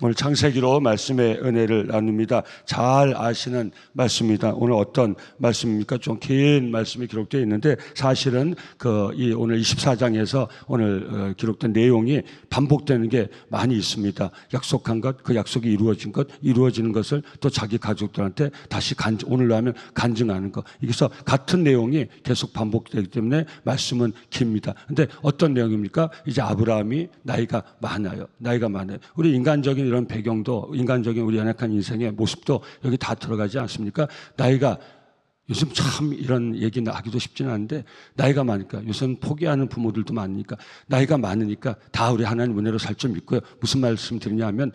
오늘 창세기로 말씀의 은혜를 나눕니다. 잘 아시는 말씀입니다. 오늘 어떤 말씀입니까? 좀 긴 말씀이 기록되어 있는데 사실은 오늘 24장에서 오늘 기록된 내용이 반복되는 게 많이 있습니다. 약속한 것, 그 약속이 이루어진 것, 이루어지는 것을 또 자기 가족들한테 다시 오늘로 하면 간증하는 것. 그래서 같은 내용이 계속 반복되기 때문에 말씀은 깁니다. 근데 어떤 내용입니까? 이제 아브라함이 나이가 많아요. 우리 인간적인 이런 배경도, 인간적인 우리 연약한 인생의 모습도 여기 다 들어가지 않습니까? 나이가 요즘 참 이런 얘기 하기도 쉽지는 않은데 나이가 많으니까 요즘 포기하는 부모들도 많으니까 나이가 많으니까 다 우리 하나님 은혜로 살 줄 믿고요. 무슨 말씀 드리냐 하면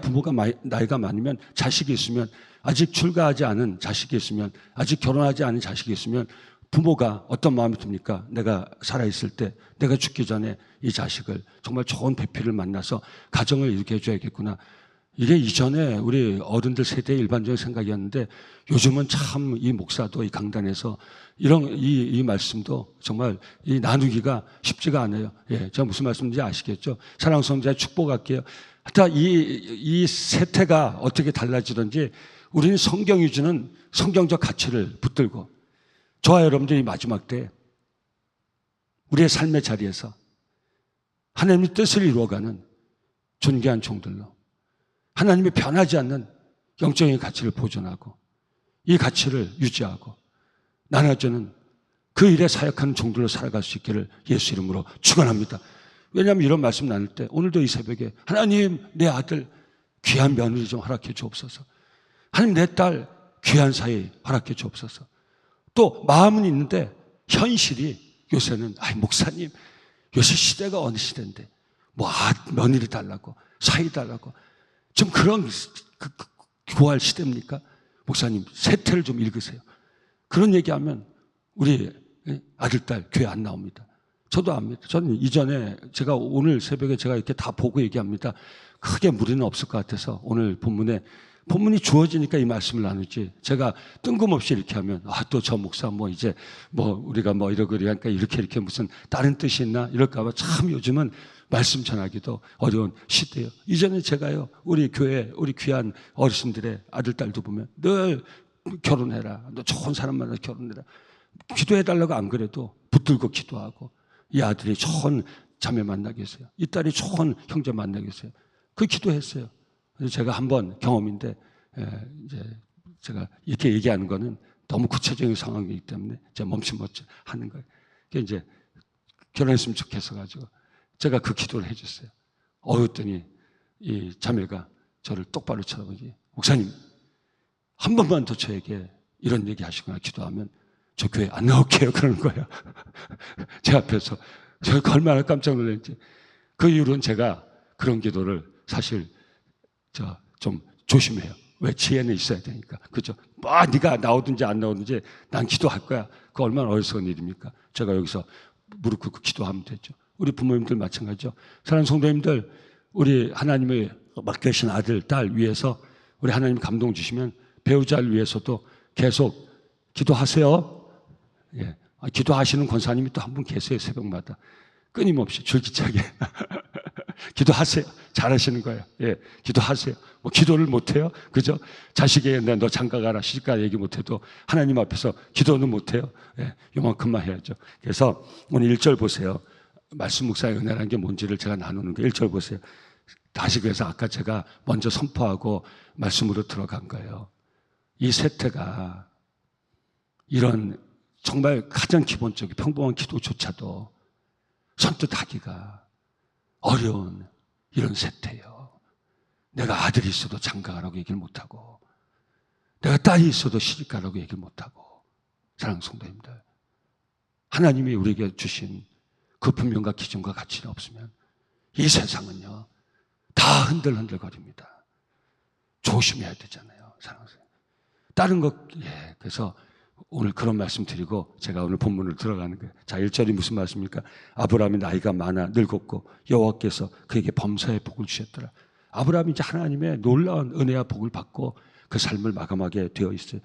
부모가 나이가 많으면 자식이 있으면 아직 출가하지 않은 자식이 있으면 아직 결혼하지 않은 자식이 있으면 부모가 어떤 마음이 듭니까? 내가 살아있을 때, 내가 죽기 전에 이 자식을 정말 좋은 배필을 만나서 가정을 이루게 해줘야겠구나. 이게 이전에 우리 어른들 세대의 일반적인 생각이었는데 요즘은 참 이 목사도 이 강단에서 이 말씀도 정말 이 나누기가 쉽지가 않아요. 예, 제가 무슨 말씀인지 아시겠죠? 사랑하는 성도들 축복할게요. 하여튼 이 세태가 어떻게 달라지든지 우리는 성경이 주는 성경적 가치를 붙들고 저와 여러분들이 마지막 때 우리의 삶의 자리에서 하나님의 뜻을 이루어가는 존귀한 종들로 하나님의 변하지 않는 영적인 가치를 보존하고 이 가치를 유지하고 나눠주는 그 일에 사역하는 종들로 살아갈 수 있기를 예수 이름으로 축원합니다. 왜냐하면 이런 말씀 나눌 때 오늘도 이 새벽에 하나님 내 아들 귀한 며느리 좀 허락해 주옵소서. 하나님 내 딸 귀한 사이 허락해 주옵소서. 또 마음은 있는데 현실이 요새는 목사님 요새 시대가 어느 시대인데 며느리 달라고 사이 달라고 좀 그런 구할 시대입니까? 목사님 세태를 좀 읽으세요. 그런 얘기하면 우리 아들 딸 교회 안 나옵니다. 저도 압니다. 저는 이전에 제가 오늘 새벽에 제가 이렇게 다 보고 얘기합니다. 크게 무리는 없을 것 같아서 오늘 본문이 주어지니까 이 말씀을 나누지. 제가 뜬금없이 이렇게 하면 또 저 목사 우리가 이러니까 이렇게 무슨 다른 뜻이 있나 이럴까 봐 참 요즘은 말씀 전하기도 어려운 시대예요. 이전에 제가요 우리 교회 우리 귀한 어르신들의 아들 딸도 보면 늘 결혼해라. 너 좋은 사람 만나서 결혼해라. 기도해달라고 안 그래도 붙들고 기도하고 이 아들이 좋은 자매 만나겠어요. 이 딸이 좋은 형제 만나겠어요. 그 기도했어요. 그래서 제가 한번 경험인데 이제 제가 이렇게 얘기하는 거는 너무 구체적인 상황이기 때문에 제가 멈칫멈칫 하는 거예요. 그게 이제 결혼했으면 좋겠어 가지고 제가 그 기도를 해줬어요. 그랬더니 이 자매가 저를 똑바로 쳐다보지. 목사님 한 번만 더 저에게 이런 얘기 하시거나 기도하면 저 교회 안 나올게요. 그러는 거예요. 제 앞에서 제가 얼마나 깜짝 놀랐는지. 그 이후로는 제가 그런 기도를 사실 좀 조심해요. 왜 지혜는 있어야 되니까. 그죠? 네가 나오든지 안 나오든지 난 기도할 거야. 그거 얼마나 어리석은 일입니까? 제가 여기서 무릎 꿇고 기도하면 되죠. 우리 부모님들 마찬가지죠. 사랑하는 성도님들, 우리 하나님의 맡겨주신 아들, 딸 위해서 우리 하나님 감동 주시면 배우자를 위해서도 계속 기도하세요. 예. 기도하시는 권사님이 또 한 분 계세요. 새벽마다. 끊임없이 줄기차게. 기도하세요. 잘하시는 거예요. 예, 기도하세요. 기도를 못해요? 그죠? 자식에게 너 장가가라, 시집가라 얘기 못해도 하나님 앞에서 기도는 못해요? 예, 요만큼만 해야죠. 그래서 오늘 1절 보세요. 말씀 묵상의 은혜라는 게 뭔지를 제가 나누는 거예요. 1절 보세요. 다시 그래서 아까 제가 먼저 선포하고 말씀으로 들어간 거예요. 이 세태가 이런 정말 가장 기본적인 평범한 기도조차도 선뜻하기가 어려운 이런 세태예요. 내가 아들이 있어도 장가가라고 얘기를 못하고 내가 딸이 있어도 시집가라고 얘기를 못하고 사랑하는 성도님들 하나님이 우리에게 주신 그 분명과 기준과 가치가 없으면 이 세상은요 다 흔들흔들거립니다. 조심해야 되잖아요. 사랑하는 성도님. 다른 것 그래서 오늘 그런 말씀 드리고 제가 오늘 본문으로 들어가는 거예요. 자, 1절이 무슨 말씀입니까? 아브라함이 나이가 많아 늙었고 여호와께서 그에게 범사의 복을 주셨더라. 아브라함이 이제 하나님의 놀라운 은혜와 복을 받고 그 삶을 마감하게 되어 있어요.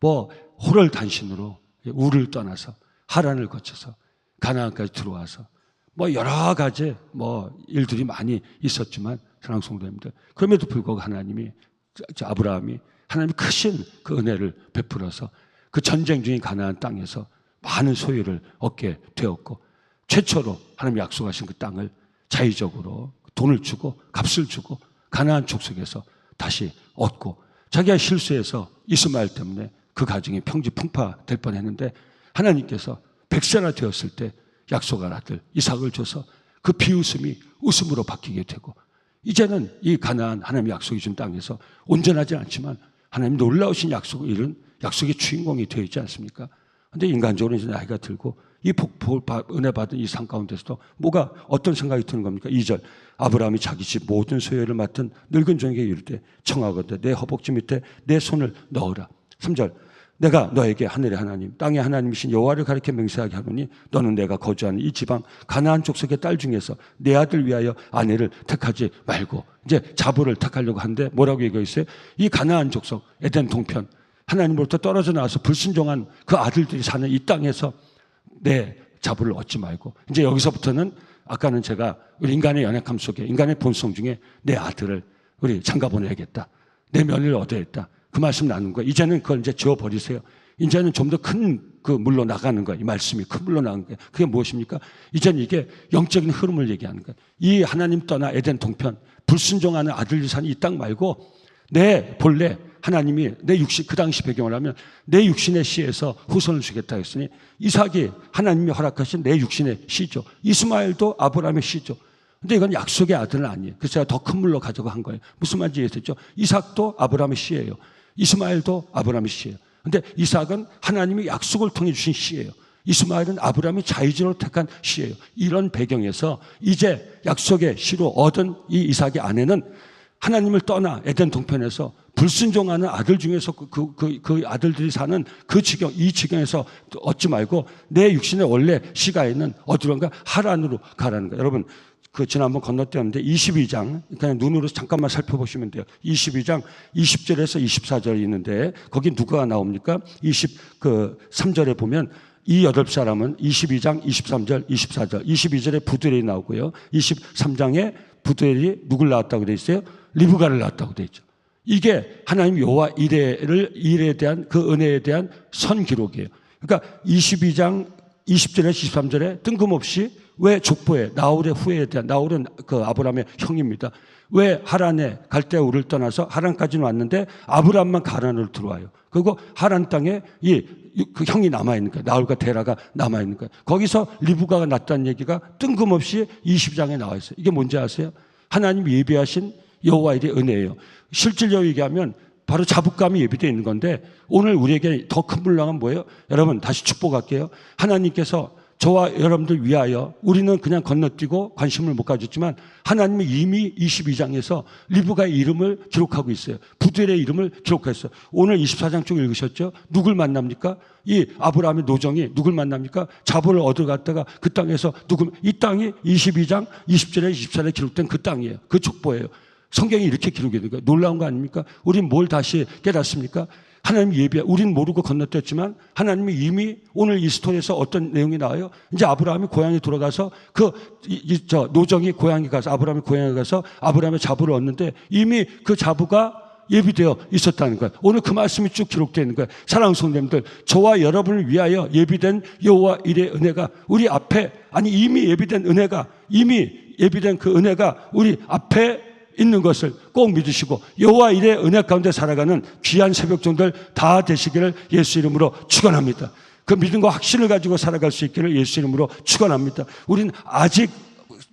호를 단신으로 우를 떠나서 하란을 거쳐서 가나안까지 들어와서 여러 가지 일들이 많이 있었지만 사랑하는 성도님들. 그럼에도 불구하고 하나님이 아브라함이 하나님이 크신 그 은혜를 베풀어서 그 전쟁 중인 가나안 땅에서 많은 소유를 얻게 되었고 최초로 하나님이 약속하신 그 땅을 자의적으로 돈을 주고 값을 주고 가나안 족속에서 다시 얻고 자기가 실수해서 이스마엘 때문에 그 가정이 평지풍파될 뻔했는데 하나님께서 100세나 되었을 때 약속한 아들 이삭을 줘서 그 비웃음이 웃음으로 바뀌게 되고 이제는 이 가나안 하나님이 약속해 준 땅에서 온전하지 않지만 하나님 놀라우신 약속을 이룬 약속의 주인공이 되어 있지 않습니까? 그런데 인간적으로 이제 나이가 들고 이 은혜 받은 이 삶 가운데서도 뭐가 어떤 생각이 드는 겁니까? 2절 아브라함이 자기 집 모든 소유를 맡은 늙은 종에게 이르되 청하건대 내 허벅지 밑에 내 손을 넣으라. 3절 내가 너에게 하늘의 하나님 땅의 하나님이신 여호와를 가리켜 맹세하게 하노니 너는 내가 거주하는 이 지방 가나안 족속의 딸 중에서 내 아들 위하여 아내를 택하지 말고 이제 자부를 택하려고 하는데 뭐라고 얘기하고 있어요? 이 가나안 족속 에덴 동편 하나님으로부터 떨어져 나와서 불순종한 그 아들들이 사는 이 땅에서 내 자부를 얻지 말고 이제 여기서부터는 아까는 제가 우리 인간의 연약함 속에 인간의 본성 중에 내 아들을 우리 장가 보내야겠다. 내 며느리를 얻어야겠다. 그 말씀 나눈 거예요. 이제는 그걸 이제 지워버리세요. 이제는 좀 더 큰 그 물로 나가는 거예요. 이 말씀이 큰 물로 나가는 거예요. 그게 무엇입니까? 이제는 이게 영적인 흐름을 얘기하는 거예요. 이 하나님 떠나 에덴 동편 불순종하는 아들이 사는 이 땅 말고 내 본래 하나님이 내 육신 그 당시 배경을 하면 내 육신의 씨에서 후손을 주겠다 했으니 이삭이 하나님이 허락하신 내 육신의 씨죠. 이스마엘도 아브라함의 씨죠. 근데 이건 약속의 아들은 아니에요. 그래서 제가 더 큰 물로 가져가 한 거예요. 무슨 말인지 이해했죠? 이삭도 아브라함의 씨예요. 이스마엘도 아브라함의 씨예요. 근데 이삭은 하나님이 약속을 통해 주신 씨예요. 이스마엘은 아브라함이 자의적으로 택한 씨예요. 이런 배경에서 이제 약속의 씨로 얻은 이 이삭의 아내는 하나님을 떠나 에덴 동편에서 불순종하는 아들 중에서 그 아들들이 사는 그 지경, 이 지경에서 얻지 말고 내 육신의 원래 씨가 있는 어디론가 하란으로 가라는 거예요. 여러분, 그 지난번 건너뛰었는데 22장, 그냥 눈으로 잠깐만 살펴보시면 돼요. 22장 20절에서 24절이 있는데 거기 누가 나옵니까? 23절에 보면 이 8사람은 22장 23절, 24절, 22절에 부두엘이 나오고요. 23장에 부두엘이 누굴 낳았다고 되어 있어요? 리브가를 낳았다고 되어 있죠. 이게 하나님 여호와 일에 대한 그 은혜에 대한 선 기록이에요. 그러니까 22장 20절에서 23절에 뜬금없이 왜 족보에 나홀의 후예에 대한 나홀은 그 아브라함의 형입니다. 왜 하란에 갈대아우를 떠나서 하란까지는 왔는데 아브라함만 가란으로 들어와요. 그리고 하란 땅에 그 형이 남아있는 거예요. 나홀과 데라가 남아있는 거예요. 거기서 리브가가 났다는 얘기가 뜬금없이 20장에 나와 있어요. 이게 뭔지 아세요? 하나님 예비하신 여호와 일의 은혜예요. 실질적으로 얘기하면 바로 자부감이 예비되어 있는 건데 오늘 우리에게 더 큰 분량은 뭐예요? 여러분 다시 축복할게요. 하나님께서 저와 여러분들 위하여 우리는 그냥 건너뛰고 관심을 못 가졌지만 하나님이 이미 22장에서 리브가의 이름을 기록하고 있어요. 부두엘의 이름을 기록했어요. 오늘 24장 쪽 읽으셨죠? 누굴 만납니까? 이 아브라함의 노정이 누굴 만납니까? 자보를 얻어갔다가 그 땅에서 이 땅이 22장 20절에 24절에 기록된 그 땅이에요. 그 족보예요. 성경이 이렇게 기록이 되는 거예요. 놀라운 거 아닙니까? 우린 뭘 다시 깨닫습니까? 하나님 우린 모르고 건너뛰었지만 하나님이 이미 오늘 이 스토리에서 어떤 내용이 나와요? 이제 아브라함이 고향에 돌아가서 노정이 고향에 가서 아브라함이 고향에 가서 아브라함의 자부를 얻는데 이미 그 자부가 예비되어 있었다는 거예요. 오늘 그 말씀이 쭉 기록되어 있는 거예요. 사랑하는 성도님들, 저와 여러분을 위하여 예비된 여호와 일의 은혜가 우리 앞에 이미 예비된 그 은혜가 우리 앞에 있는 것을 꼭 믿으시고 여호와 일의 은혜 가운데 살아가는 귀한 새벽종들 다 되시기를 예수 이름으로 축원합니다. 그 믿음과 확신을 가지고 살아갈 수 있기를 예수 이름으로 축원합니다. 우리는 아직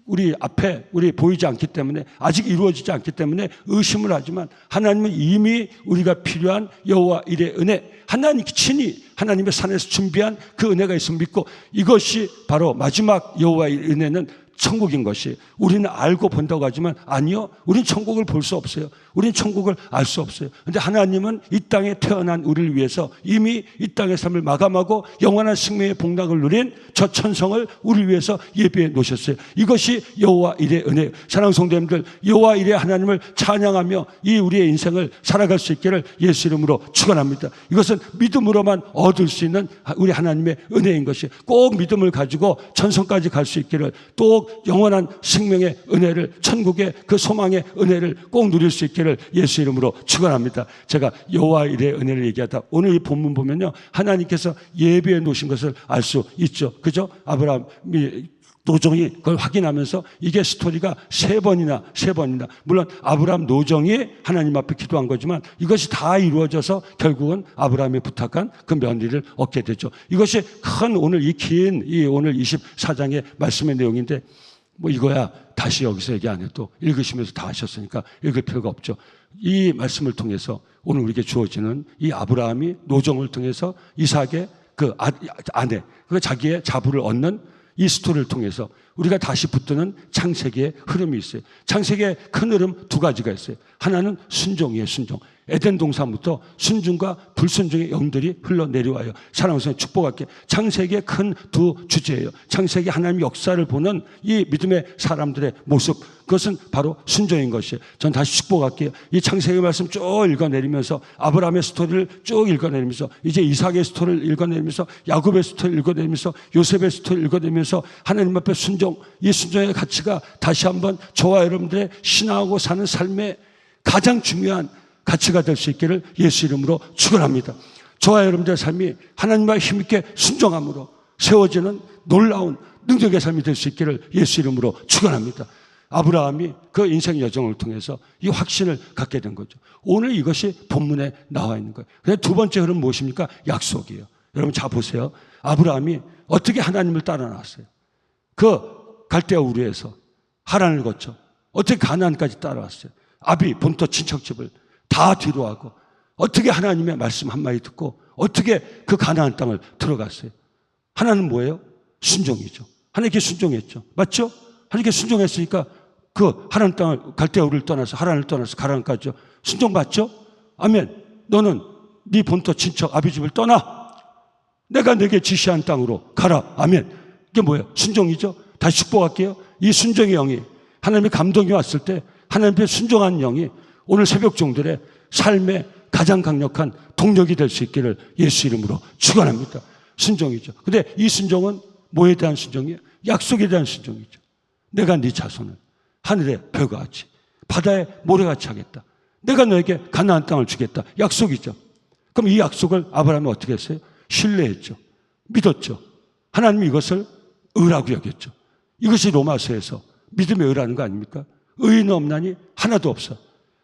우리 앞에 보이지 않기 때문에 아직 이루어지지 않기 때문에 의심을 하지만 하나님은 이미 우리가 필요한 여호와 일의 은혜 하나님 친히 하나님의 산에서 준비한 그 은혜가 있음을 믿고 이것이 바로 마지막 여호와의 은혜는 천국인 것이 우리는 알고 본다고 하지만 아니요. 우린 천국을 볼 수 없어요. 우린 천국을 알 수 없어요. 그런데 하나님은 이 땅에 태어난 우리를 위해서 이미 이 땅의 삶을 마감하고 영원한 생명의 복락을 누린 저 천성을 우리를 위해서 예비해 놓으셨어요. 이것이 여호와 일의 은혜예요. 사랑하는 성도님들, 여호와 일의 하나님을 찬양하며 이 우리의 인생을 살아갈 수 있기를 예수 이름으로 축원합니다. 이것은 믿음으로만 얻을 수 있는 우리 하나님의 은혜인 것이 꼭 믿음을 가지고 천성까지 갈 수 있기를 또 꼭 영원한 생명의 은혜를, 천국의 그 소망의 은혜를 꼭 누릴 수 있기를 예수 이름으로 축원합니다. 제가 여호와 일의 은혜를 얘기하다 오늘 이 본문 보면요, 하나님께서 예비해 놓으신 것을 알 수 있죠. 그죠? 아브라함이 노정이 그걸 확인하면서 이게 스토리가 세 번이나 물론 아브라함 노정이 하나님 앞에 기도한 거지만 이것이 다 이루어져서 결국은 아브라함이 부탁한 그 며느리를 얻게 되죠. 이것이 큰 오늘 이 긴 이 오늘 24장의 말씀의 내용인데 뭐 이거야 다시 여기서 얘기 안 해도 읽으시면서 다 하셨으니까 읽을 필요가 없죠. 이 말씀을 통해서 오늘 우리에게 주어지는 이 아브라함이 노정을 통해서 이삭의 그 아내, 그 자기의 자부를 얻는 이 스토리를 통해서 우리가 다시 붙드는 창세기의 흐름이 있어요. 창세기의 큰 흐름 두 가지가 있어요. 하나는 순종이에요. 순종. 에덴 동산부터 순종과 불순종의 영들이 흘러내려와요. 사랑하는 성도 축복할게. 창세기의 큰 두 주제예요. 창세기 하나님의 역사를 보는 이 믿음의 사람들의 모습, 그것은 바로 순종인 것이에요. 전 다시 축복할게요. 이 창세기 말씀 쭉 읽어내리면서 아브라함의 스토리를 쭉 읽어내리면서 이제 이삭의 스토리를 읽어내리면서 야곱의 스토리를 읽어내리면서 요셉의 스토리를 읽어내리면서 하나님 앞에 순종, 이 순종의 가치가 다시 한번 저와 여러분들의 신앙하고 사는 삶의 가장 중요한 가치가 될 수 있기를 예수 이름으로 축원합니다. 저와 여러분들의 삶이 하나님과 힘있게 순종함으로 세워지는 놀라운 능력의 삶이 될 수 있기를 예수 이름으로 축원합니다. 아브라함이 그 인생 여정을 통해서 이 확신을 갖게 된 거죠. 오늘 이것이 본문에 나와 있는 거예요. 그래서 두 번째 흐름 무엇입니까? 약속이에요. 여러분 잘 보세요. 아브라함이 어떻게 하나님을 따라 나왔어요? 그 갈대아 우르에서 하란을 거쳐 어떻게 가나안까지 따라왔어요? 아비 본토 친척집을 다 뒤로하고 어떻게 하나님의 말씀 한마디 듣고 어떻게 그 가나안 땅을 들어갔어요? 하나는 뭐예요? 순종이죠. 하나님께 순종했죠. 맞죠? 하나님께 순종했으니까 그 하나님 땅을 갈대아 우르를 떠나서 하란을 떠나서 가나안까지 순종받죠? 아멘. 너는 네 본토 친척 아비 집을 떠나 내가 내게 지시한 땅으로 가라. 아멘. 이게 뭐예요? 순종이죠. 다시 축복할게요. 이 순종의 영이 하나님의 감동이 왔을 때 하나님께 순종한 영이 오늘 새벽 종들의 삶의 가장 강력한 동력이 될 수 있기를 예수 이름으로 축원합니다. 순종이죠. 근데 이 순종은 뭐에 대한 순종이에요? 약속에 대한 순종이죠. 내가 네 자손을 하늘의 별과 같이 바다의 모래같이 하겠다. 내가 너에게 가나안 땅을 주겠다. 약속이죠. 그럼 이 약속을 아브라함이 어떻게 했어요? 신뢰했죠. 믿었죠. 하나님이 이것을 의라고 여겼죠. 이것이 로마서에서 믿음의 의라는 거 아닙니까? 의인은 없나니 하나도 없어.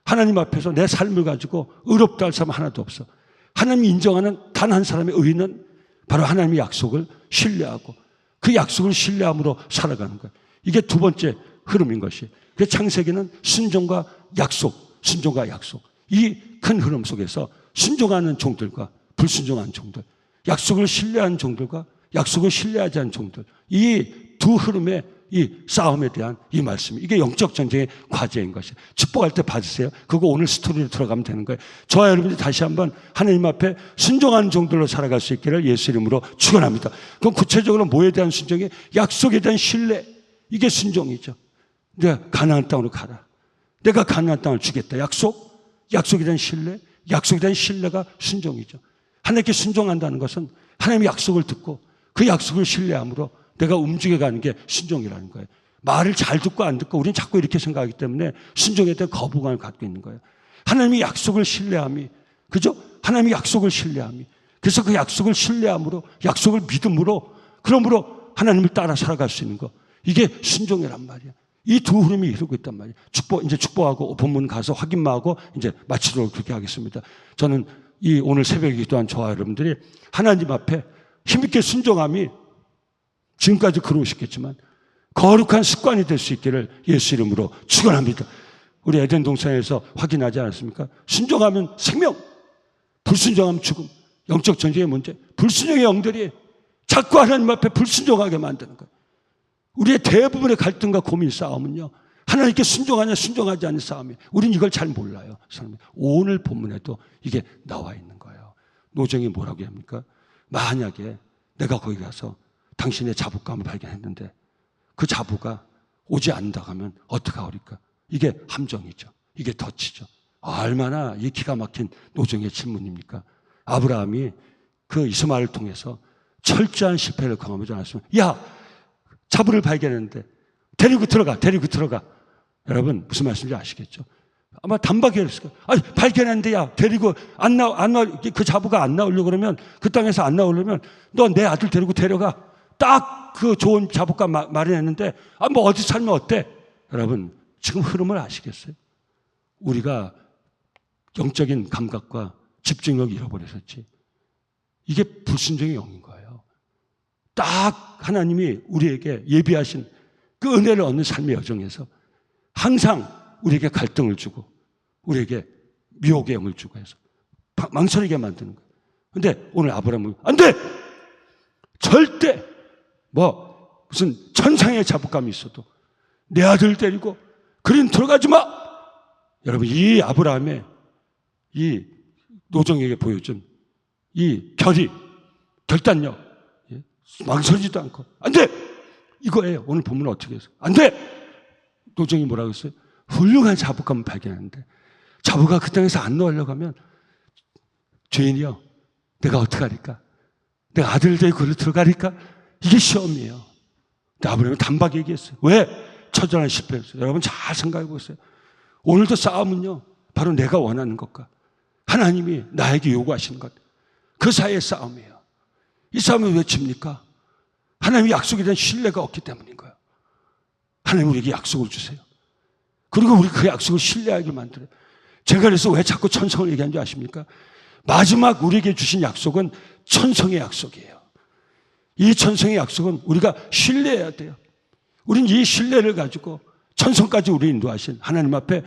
하나님 앞에서 내 삶을 가지고 의롭다 할 사람 하나도 없어. 하나님이 인정하는 단 한 사람의 의인은 바로 하나님의 약속을 신뢰하고 그 약속을 신뢰함으로 살아가는 거예요. 이게 두 번째 흐름인 것이. 그래서 창세기는 순종과 약속, 순종과 약속. 이 큰 흐름 속에서 순종하는 종들과 불순종하는 종들, 약속을 신뢰하는 종들과 약속을 신뢰하지 않는 종들, 이 두 흐름의 이 싸움에 대한 이 말씀, 이게 영적 전쟁의 과제인 것이에요. 축복할 때 받으세요. 그거 오늘 스토리로 들어가면 되는 거예요. 저와 여러분들이 다시 한번 하나님 앞에 순종하는 종들로 살아갈 수 있기를 예수 이름으로 축원합니다. 그럼 구체적으로 뭐에 대한 순종이? 약속에 대한 신뢰, 이게 순종이죠. 내가 가나안 땅으로 가라. 내가 가나안 땅을 주겠다. 약속에 대한 신뢰, 약속에 대한 신뢰가 순종이죠. 하나님께 순종한다는 것은 하나님의 약속을 듣고 그 약속을 신뢰함으로 내가 움직여가는 게 순종이라는 거예요. 말을 잘 듣고 안 듣고 우리는 자꾸 이렇게 생각하기 때문에 순종에 대한 거부감을 갖고 있는 거예요. 하나님의 약속을 신뢰함이, 그죠? 하나님의 약속을 신뢰함이. 그래서 그 약속을 신뢰함으로, 약속을 믿음으로, 그러므로 하나님을 따라 살아갈 수 있는 거. 이게 순종이란 말이야. 이 두 흐름이 이루고 있단 말이에요. 이제 축복하고 본문 가서 확인만 하고 이제 마치도록 그렇게 하겠습니다. 저는 이 오늘 새벽에 기도한 저와 여러분들이 하나님 앞에 힘있게 순종함이 지금까지 그러우셨겠지만 거룩한 습관이 될 수 있기를 예수 이름으로 축원합니다. 우리 에덴 동산에서 확인하지 않았습니까? 순종하면 생명, 불순종하면 죽음. 영적 전쟁의 문제. 불순종의 영들이 자꾸 하나님 앞에 불순종하게 만드는 거예요. 우리의 대부분의 갈등과 고민 싸움은요, 하나님께 순종하냐 순종하지 않는 싸움이에요. 우리는 이걸 잘 몰라요. 오늘 본문에도 이게 나와 있는 거예요. 노정이 뭐라고 합니까? 만약에 내가 거기 가서 당신의 자부감을 발견했는데 그 자부가 오지 않는다고 하면 어떡하오리까? 이게 함정이죠. 이게 덫이죠. 얼마나 이 기가 막힌 노정의 질문입니까? 아브라함이 그 이스마엘을 통해서 철저한 실패를 경험하지 않았으면, 야, 자부를 발견했는데 데리고 들어가. 여러분, 무슨 말씀인지 아시겠죠? 아마 단박이었을 거예요. 아니, 발견했는데, 야, 데리고 그 자부가 안 나오려고 그러면, 그 땅에서 안 나오려면, 너 내 아들 데리고 데려가. 딱 그 좋은 자부가 마련했는데, 뭐 어디 살면 어때? 여러분, 지금 흐름을 아시겠어요? 우리가 영적인 감각과 집중력을 잃어버렸었지. 이게 불순종의 영인 거예요. 딱 하나님이 우리에게 예비하신 그 은혜를 얻는 삶의 여정에서 항상 우리에게 갈등을 주고 우리에게 미혹의 영을 주고 해서 망설이게 만드는 거예요. 근데 오늘 아브라함은 안 돼! 절대 무슨 천상의 자부감이 있어도 내 아들 데리고 그린 들어가지 마! 여러분, 이 아브라함의 이 노정에게 보여준 이 결단력, 망설이지도 않고 안 돼! 이거예요. 오늘 본문은 어떻게 해서 안 돼! 노정이 뭐라고 했어요? 훌륭한 자부감을 발견하는데 자부가 그 땅에서 안 나오려고 하면 죄인이요, 내가 어떻게 하리까? 내가 아들을 데리고 그를 들어가리까? 이게 시험이에요. 근데 아브라함은 단박에 얘기했어요. 왜? 처절한 실패였어요. 여러분 잘 생각해 보세요. 오늘도 싸움은요, 바로 내가 원하는 것과 하나님이 나에게 요구하시는 것, 그 사이의 싸움이에요. 이 싸움을 왜 칩니까? 하나님의 약속에 대한 신뢰가 없기 때문인 거예요. 하나님 우리에게 약속을 주세요. 그리고 우리 그 약속을 신뢰하게 만들어요. 제가 그래서 왜 자꾸 천성을 얘기하는 줄 아십니까? 마지막 우리에게 주신 약속은 천성의 약속이에요. 이 천성의 약속은 우리가 신뢰해야 돼요. 우린 이 신뢰를 가지고 천성까지 우리를 인도하신 하나님 앞에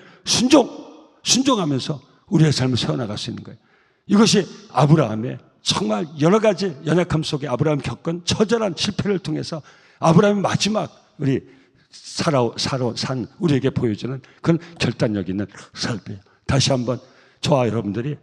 순종하면서 우리의 삶을 세워나갈 수 있는 거예요. 이것이 아브라함의 정말 여러 가지 연약함 속에 아브라함이 겪은 처절한 실패를 통해서 아브라함의 마지막 우리 산 우리에게 보여주는 그런 결단력 있는 삶이에요. 다시 한번 저와 여러분들이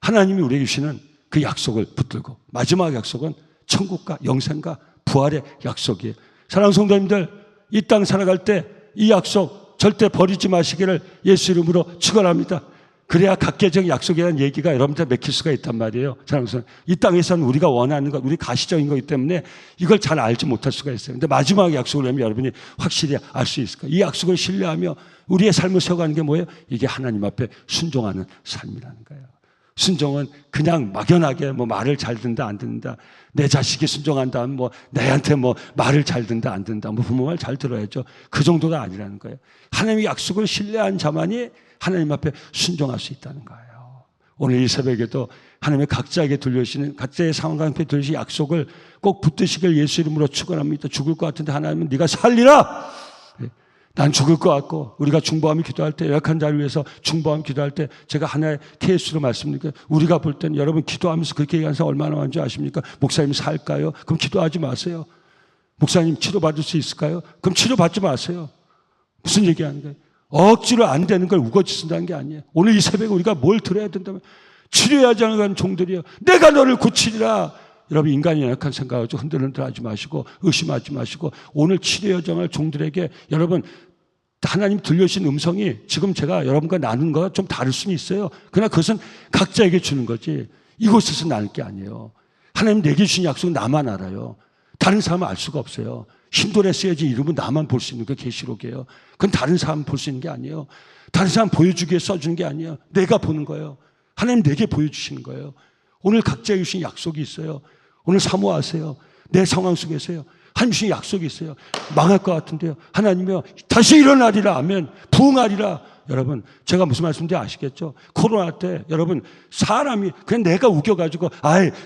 하나님이 우리에게 주시는 그 약속을 붙들고, 마지막 약속은 천국과 영생과 부활의 약속이에요. 사랑하는 성도님들, 이 땅 살아갈 때 이 약속 절대 버리지 마시기를 예수 이름으로 축원합니다. 그래야 각계적 약속에 대한 얘기가 여러분들 맥힐 수가 있단 말이에요. 사랑하는 이 땅에서는 우리가 원하는 것, 우리 가시적인 거기 때문에 이걸 잘 알지 못할 수가 있어요. 근데 마지막 약속을 하면 여러분이 확실히 알 수 있을 거예요. 이 약속을 신뢰하며 우리의 삶을 세워가는 게 뭐예요? 이게 하나님 앞에 순종하는 삶이라는 거예요. 순종은 그냥 막연하게 말을 잘 듣는다 안 듣는다, 내 자식이 순종한다 내한테 말을 잘 듣는다 안 듣는다, 부모 말 잘 들어야죠, 그 정도가 아니라는 거예요. 하나님의 약속을 신뢰한 자만이 하나님 앞에 순종할 수 있다는 거예요. 오늘 이 새벽에도 하나님의 각자에게 들려주시는, 각자의 상황과 함께 들려주신 약속을 꼭 붙드시길 예수 이름으로 축원합니다. 죽을 것 같은데 하나님은 네가 살리라! 난 죽을 것 같고, 우리가 중보하며 기도할 때, 약한 자를 위해서 중보하며 기도할 때 제가 하나의 케이스로 말씀드릴게요. 우리가 볼 때는 여러분 기도하면서 그렇게 얘기하는 사람 얼마나 많은지 아십니까? 목사님 살까요? 그럼 기도하지 마세요. 목사님 치료받을 수 있을까요? 그럼 치료받지 마세요. 무슨 얘기하는 거예요? 억지로 안 되는 걸 우거지 쓴다는 게 아니에요. 오늘 이 새벽에 우리가 뭘 들어야 된다면, 치료하지 않은 종들이요, 내가 너를 고치리라. 여러분, 인간이 연약한 생각을 흔들흔들하지 마시고 의심하지 마시고, 오늘 치료 여정을 종들에게 여러분 하나님 들려주신 음성이 지금 제가 여러분과 나눈 거와 좀 다를 수는 있어요. 그러나 그것은 각자에게 주는 거지 이곳에서 나눌 게 아니에요. 하나님 내게 주신 약속은 나만 알아요. 다른 사람은 알 수가 없어요. 힘들에 쓰여진 이름은 나만 볼 수 있는 게 계시록이에요. 그건 다른 사람 볼 수 있는 게 아니에요. 다른 사람 보여주기에 써주는 게 아니에요. 내가 보는 거예요. 하나님 내게 보여주시는 거예요. 오늘 각자에게 주신 약속이 있어요. 오늘 사모하세요. 내 상황 속에서요, 하나님 주신 약속이 있어요. 망할 것 같은데요, 하나님이요 다시 일어나리라 하면 부흥하리라. 여러분, 제가 무슨 말씀인지 아시겠죠? 코로나 때 여러분 사람이 그냥 내가 우겨가지고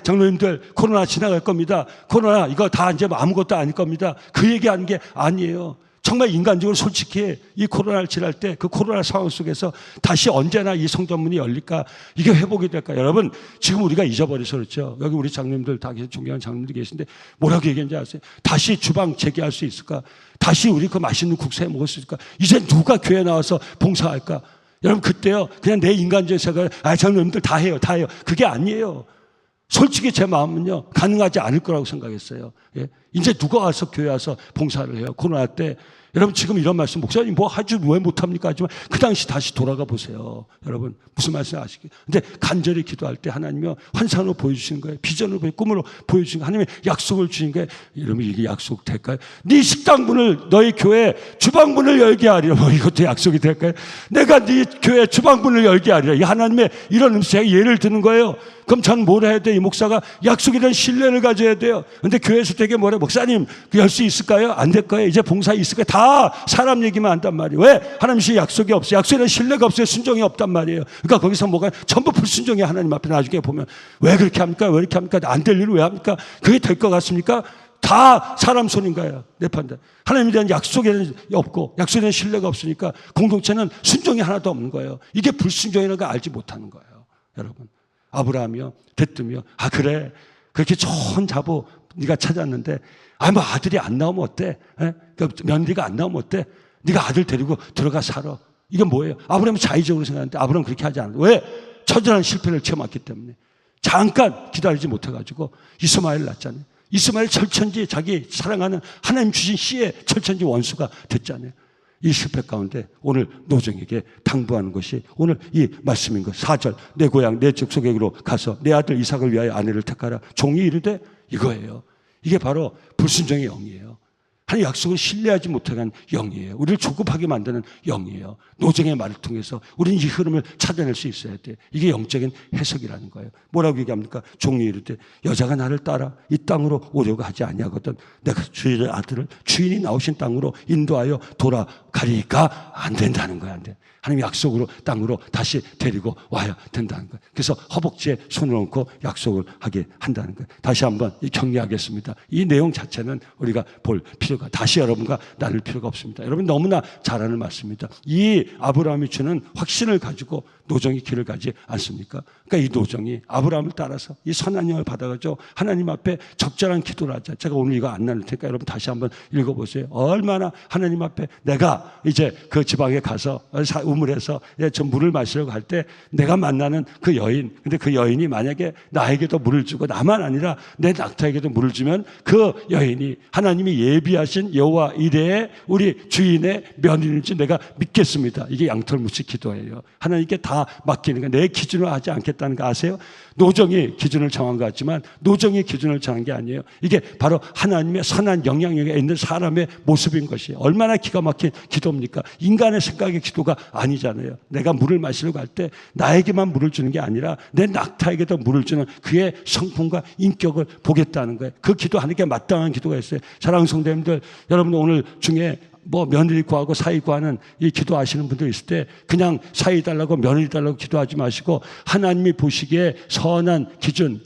장로님들 코로나 지나갈 겁니다, 코로나 이거 다 이제 아무것도 아닐 겁니다, 그 얘기하는 게 아니에요. 정말 인간적으로 솔직히 이 코로나를 지날 때 그 코로나 상황 속에서 다시 언제나 이 성전문이 열릴까, 이게 회복이 될까? 여러분 지금 우리가 잊어버려서 그렇죠. 여기 우리 장로님들 다 계신 존경하는 장로님들 계신데 뭐라고 얘기했는지 아세요? 다시 주방 재개할 수 있을까? 다시 우리 그 맛있는 국수 해 먹을 수 있을까? 이제 누가 교회 나와서 봉사할까? 여러분 그때요 그냥 내 인간적인 생각을 장로님들 다 해요 그게 아니에요. 솔직히 제 마음은요 가능하지 않을 거라고 생각했어요. 예? 이제 누가 와서 교회 와서 봉사를 해요? 코로나 때. 여러분 지금 이런 말씀, 목사님 뭐 하지 왜 못합니까? 하지만 그 당시 다시 돌아가 보세요. 여러분 무슨 말씀 아시겠어요? 근데 간절히 기도할 때 하나님이 환상으로 보여주시는 거예요. 비전으로 꿈으로 보여주시는 거예요. 하나님이 약속을 주신 거예요. 여러분 이게 약속 될까요? 네 식당문을 너희 교회 주방문을 열게 하리라. 뭐 이것도 약속이 될까요? 내가 네 교회 주방문을 열게 하리라. 이 하나님의 이런 음식 예를 드는 거예요. 그럼 전 뭘 해야 돼? 이 목사가 약속이라는 신뢰를 가져야 돼요. 근데 교회에서 되게 뭐래? 목사님 열 수 있을까요? 안 될 거예요. 이제 봉사 있을까요? 다 사람 얘기만 한단 말이에요. 왜? 하나님이 약속이 없어요. 약속이라는 신뢰가 없어요. 순종이 없단 말이에요. 그러니까 거기서 뭐가 전부 불순종이 하나님 앞에 나중에 보면 왜 그렇게 합니까? 왜 이렇게 합니까? 안 될 일을 왜 합니까? 그게 될 것 같습니까? 다 사람 손인 거예요. 내 판단. 하나님에 대한 약속이 없고 약속에 대한 신뢰가 없으니까 공동체는 순종이 하나도 없는 거예요. 이게 불순종이라는 걸 알지 못하는 거예요. 여러분. 아브라함이요, 대뜸이요. 아 그래, 그렇게 좋은 자보 네가 찾았는데, 뭐 아들이 안 나오면 어때? 그 며느리가 안 나오면 어때? 네가 아들 데리고 들어가 살아. 이게 뭐예요? 아브라함은 자의적으로 생각하는데 아브라함은 그렇게 하지 않아요. 왜? 처절한 실패를 체험했기 때문에. 잠깐 기다리지 못해가지고 이스마엘 낳잖아요. 이스마엘 철천지, 자기 사랑하는 하나님 주신 씨의 철천지 원수가 됐잖아요. 이 실패 가운데 오늘 노정에게 당부하는 것이 오늘 이 말씀인 것. 4절, 내 고향 내 족속에게로 가서 내 아들 이삭을 위하여 아내를 택하라. 종이 이르되 이거예요. 이게 바로 불순종의 영이에요. 하나님 약속을 신뢰하지 못하는 영이에요. 우리를 조급하게 만드는 영이에요. 노정의 말을 통해서 우리는 이 흐름을 찾아낼 수 있어야 돼요. 이게 영적인 해석이라는 거예요. 뭐라고 얘기합니까? 종이 이르되 여자가 나를 따라 이 땅으로 오려고 하지 아니하거든 내가 주인의 아들을 주인이 나오신 땅으로 인도하여 돌아가리까 안 된다는 거야. 안 돼. 하나님 약속으로 땅으로 다시 데리고 와야 된다는 거예요. 그래서 허벅지에 손을 얹고 약속을 하게 한다는 거예요. 다시 한번 격려하겠습니다. 이 내용 자체는 우리가 볼 필요가, 다시 여러분과 나눌 필요가 없습니다. 여러분 너무나 잘 아는 말씀입니다. 이 아브라함이 주는 확신을 가지고 노정이 길을 가지 않습니까? 그러니까 이 노정이 아브라함을 따라서 이 선한 영을 받아가지고 하나님 앞에 적절한 기도를 하자. 제가 오늘 이거 안 나눌 테니까 여러분 다시 한번 읽어보세요. 얼마나 하나님 앞에 내가 이제 그 지방에 가서 우물에서 저 물을 마시려고 할 때 내가 만나는 그 여인, 근데 그 여인이 만약에 나에게도 물을 주고 나만 아니라 내 낙타에게도 물을 주면 그 여인이 하나님이 예비하신 여호와 이레의 우리 주인의 며느리인지 내가 믿겠습니다. 이게 양털무치 기도예요. 하나님께 다 맡기는 거. 내 기준으로 하지 않겠다는 거 아세요? 노정이 기준을 정한 것 같지만 노정이 기준을 정한 게 아니에요. 이게 바로 하나님의 선한 영향력에 있는 사람의 모습인 것이에요. 얼마나 기가 막힌 기도입니까? 인간의 생각의 기도가 아니잖아요. 내가 물을 마시려고 할 때 나에게만 물을 주는 게 아니라 내 낙타에게도 물을 주는 그의 성품과 인격을 보겠다는 거예요. 그 기도 하나님께 마땅한 기도가 있어요. 사랑하는 성도님들, 여러분 오늘 중에 뭐 며느리 구하고 사위 구하는 이 기도하시는 분들 있을 때 그냥 사위 달라고 며느리 달라고 기도하지 마시고 하나님이 보시기에 선한 기준,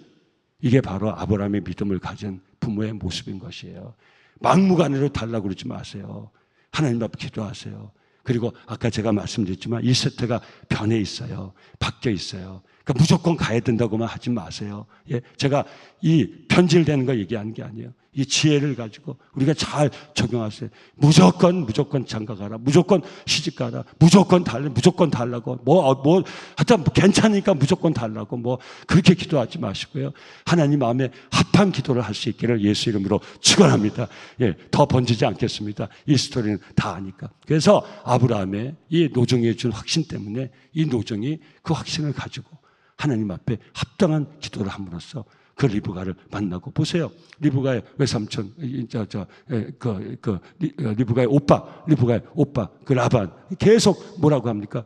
이게 바로 아브라함의 믿음을 가진 부모의 모습인 것이에요. 막무가내로 달라고 그러지 마세요. 하나님 앞에 기도하세요. 그리고 아까 제가 말씀드렸지만 이 세태가 변해 있어요. 바뀌어 있어요. 그러니까 무조건 가야 된다고만 하지 마세요. 예, 제가 이 변질되는 거 얘기하는 게 아니에요. 이 지혜를 가지고 우리가 잘 적용하세요. 무조건 장가가라. 무조건 시집가라. 무조건 달라고. 하여튼 괜찮으니까 무조건 달라고. 그렇게 기도하지 마시고요. 하나님 마음에 합한 기도를 할 수 있기를 예수 이름으로 축원합니다. 예, 더 번지지 않겠습니다. 이 스토리는 다 아니까. 그래서 아브라함의 이 노정에 준 확신 때문에 이 노정이 그 확신을 가지고 하나님 앞에 합당한 기도를 함으로써 그 리브가를 만나고 보세요. 리브가의 외삼촌, 리브가의 오빠, 그 라반 계속 뭐라고 합니까?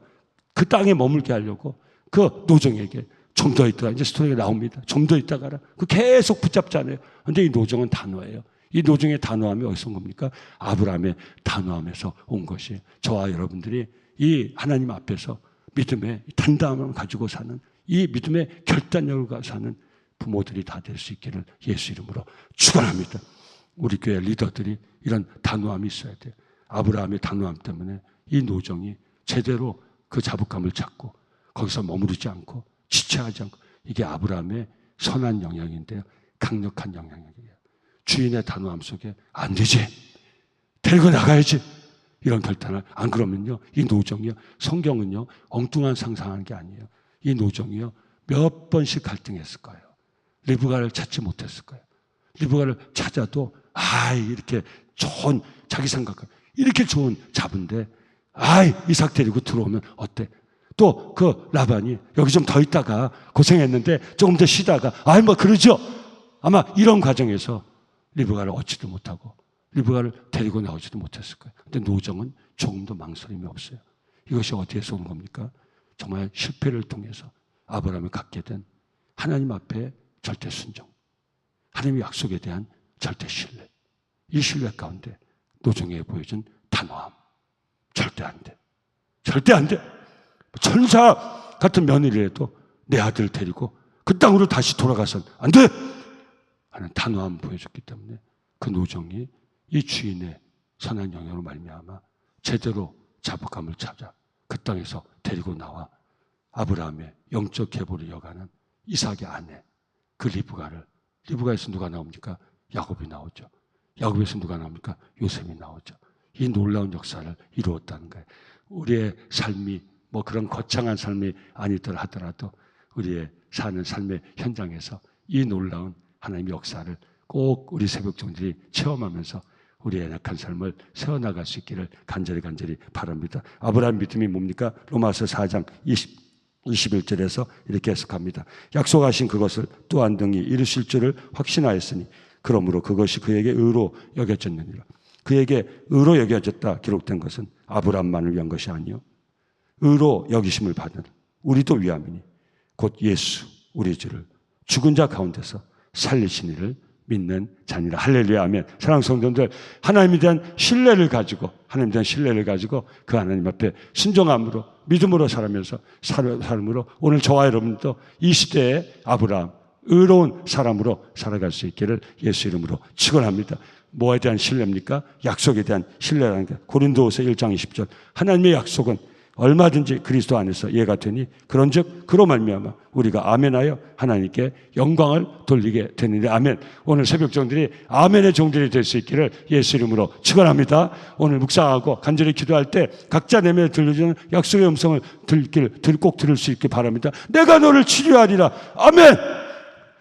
그 땅에 머물게 하려고 그 노정에게 좀 더 있다가 이제 스토리가 나옵니다. 좀 더 있다 가라. 그 계속 붙잡잖아요. 그런데 이 노정은 단호해요. 이 노정의 단호함이 어디서 온 겁니까? 아브라함의 단호함에서 온 것이에요. 저와 여러분들이 이 하나님 앞에서 믿음의 단단함을 가지고 사는 이 믿음의 결단력을 가지고 사는 부모들이 다 될 수 있기를 예수 이름으로 축원합니다. 우리 교회 리더들이 이런 단호함이 있어야 돼요. 아브라함의 단호함 때문에 이 노정이 제대로 그 자부감을 찾고 거기서 머무르지 않고 지체하지 않고, 이게 아브라함의 선한 영향인데요. 강력한 영향력이에요. 주인의 단호함 속에 안 되지, 데리고 나가야지, 이런 결단을, 안 그러면요 이 노정이요, 성경은요 엉뚱한 상상하는 게 아니에요. 이 노정이요 몇 번씩 갈등했을 거예요. 리브가를 찾지 못했을 거예요. 리브가를 찾아도 이렇게 좋은 자기 생각과 이렇게 좋은 자분데 이삭 데리고 들어오면 어때? 또 그 라반이 여기 좀 더 있다가 고생했는데 조금 더 쉬다가 뭐 그러죠. 아마 이런 과정에서 리브가를 얻지도 못하고 리브가를 데리고 나오지도 못했을 거예요. 근데 노정은 조금도 망설임이 없어요. 이것이 어디에서 온 겁니까? 정말 실패를 통해서 아브라함이 갖게 된 하나님 앞에 절대 순종, 하나님의 약속에 대한 절대 신뢰, 이 신뢰 가운데 노정에게 보여준 단호함. 절대 안 돼. 절대 안 돼. 천사 같은 며느리라도 내 아들 데리고 그 땅으로 다시 돌아가선 안 돼! 하는 단호함을 보여줬기 때문에 그 노정이 이 주인의 선한 영향으로 말미암아 제대로 자부감을 찾아 그 땅에서 데리고 나와 아브라함의 영적 계보를 이어가는 이삭의 아내 그 리브가에서 누가 나옵니까? 야곱이 나오죠. 야곱에서 누가 나옵니까? 요셉이 나오죠. 이 놀라운 역사를 이루었다는 거예요. 우리의 삶이 그런 거창한 삶이 아니더라 하더라도 우리의 사는 삶의 현장에서 이 놀라운 하나님의 역사를 꼭 우리 새벽종들이 체험하면서 우리의 연약한 삶을 세워나갈 수 있기를 간절히 바랍니다. 아브라함 믿음이 뭡니까? 로마서 4장 21절에서 이렇게 해석합니다. 약속하신 그것을 또한 등이 이루실 줄을 확신하였으니 그러므로 그것이 그에게 의로 여겨졌느니라. 그에게 의로 여겨졌다 기록된 것은 아브라함만을 위한 것이 아니요 의로 여기심을 받은 우리도 위함이니 곧 예수 우리 주를 죽은 자 가운데서 살리신 이를 믿는 자니라. 할렐루야 아멘. 사랑하는 성도들, 하나님에 대한 신뢰를 가지고 그 하나님 앞에 순종함으로 믿음으로 살아면서 삶으로 오늘 저와 여러분도 이 시대의 아브라함 의로운 사람으로 살아갈 수 있기를 예수 이름으로 축원합니다. 뭐에 대한 신뢰입니까? 약속에 대한 신뢰라는 게 고린도후서 1장 20절 하나님의 약속은 얼마든지 그리스도 안에서 이해가 되니 그런즉 그로 말미암아 우리가 아멘하여 하나님께 영광을 돌리게 되느니 아멘. 오늘 새벽종들이 아멘의 종들이 될 수 있기를 예수 이름으로 축원합니다. 오늘 묵상하고 간절히 기도할 때 각자 내면에 들려주는 약속의 음성을 꼭 들을 수 있게 바랍니다. 내가 너를 치료하리라 아멘.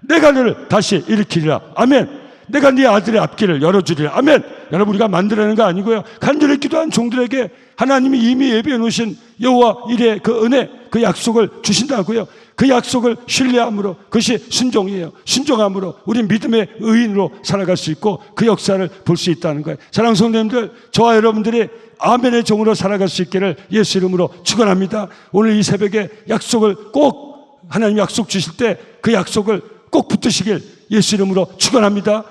내가 너를 다시 일으키리라 아멘. 내가 네 아들의 앞길을 열어주리라 아멘. 여러분 우리가 만들어내는 거 아니고요. 간절히 기도한 종들에게 하나님이 이미 예비해 놓으신 여호와 일의 그 은혜 그 약속을 주신다고요. 그 약속을 신뢰함으로 그것이 순종이에요. 순종함으로 우리 믿음의 의인으로 살아갈 수 있고 그 역사를 볼 수 있다는 거예요. 사랑하는 성도님들, 저와 여러분들이 아멘의 종으로 살아갈 수 있기를 예수 이름으로 축원합니다. 오늘 이 새벽에 약속을 꼭 하나님 약속 주실 때 그 약속을 꼭 붙드시길 예수 이름으로 축원합니다.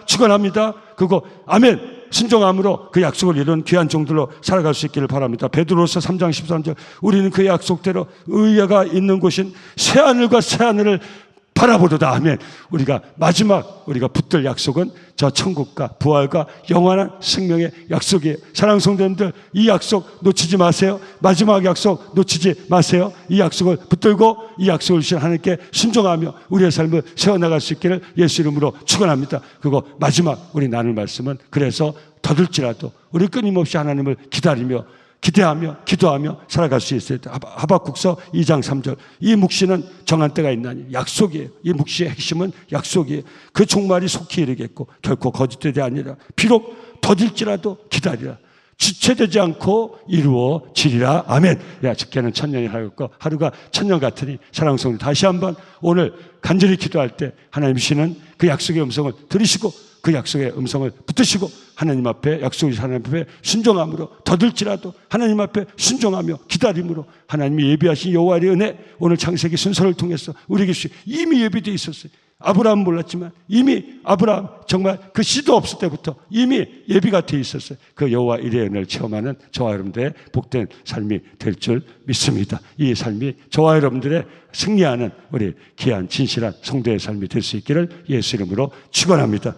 그거 아멘. 순종함으로 그 약속을 이룬 귀한 종들로 살아갈 수 있기를 바랍니다. 베드로서 3장 13절 우리는 그 약속대로 의가 있는 곳인 새하늘과 새하늘을 바라보도다 아멘. 우리가 붙들 약속은 저 천국과 부활과 영원한 생명의 약속이에요. 사랑하는 성도님들, 이 약속 놓치지 마세요. 마지막 약속 놓치지 마세요. 이 약속을 붙들고 이 약속을 주신 하나님께 순종하며 우리의 삶을 세워나갈 수 있기를 예수 이름으로 축원합니다. 그리고 마지막 우리 나눌 말씀은 그래서 더들지라도 우리 끊임없이 하나님을 기대하며 기도하며 살아갈 수 있어야 돼. 하박국서 2장 3절 이 묵시는 정한 때가 있나니 약속이에요. 이 묵시의 핵심은 약속이에요. 그 종말이 속히 이르겠고 결코 거짓되지 아니라 비록 더딜지라도 기다리라. 지체되지 않고 이루어지리라 아멘. 직계는 천년이 하였고 하루가 천년 같으니 사랑하는 성도 다시 한번 오늘 간절히 기도할 때 하나님 주시는 그 약속의 음성을 들으시고 그 약속의 음성을 붙드시고 하나님 앞에 약속을 하나님 앞에 순종함으로 더들지라도 하나님 앞에 순종하며 기다림으로 하나님이 예비하신 여호와의 은혜 오늘 창세기 순서를 통해서 우리에게 이미 예비되어 있었어요. 아브라함은 몰랐지만 이미 아브라함 정말 그 씨도 없을 때부터 이미 예비가 되어 있었어요. 그 여호와 일의 은혜를 체험하는 저와 여러분들의 복된 삶이 될 줄 믿습니다. 이 삶이 저와 여러분들의 승리하는 우리 귀한 진실한 성도의 삶이 될 수 있기를 예수 이름으로 축원합니다.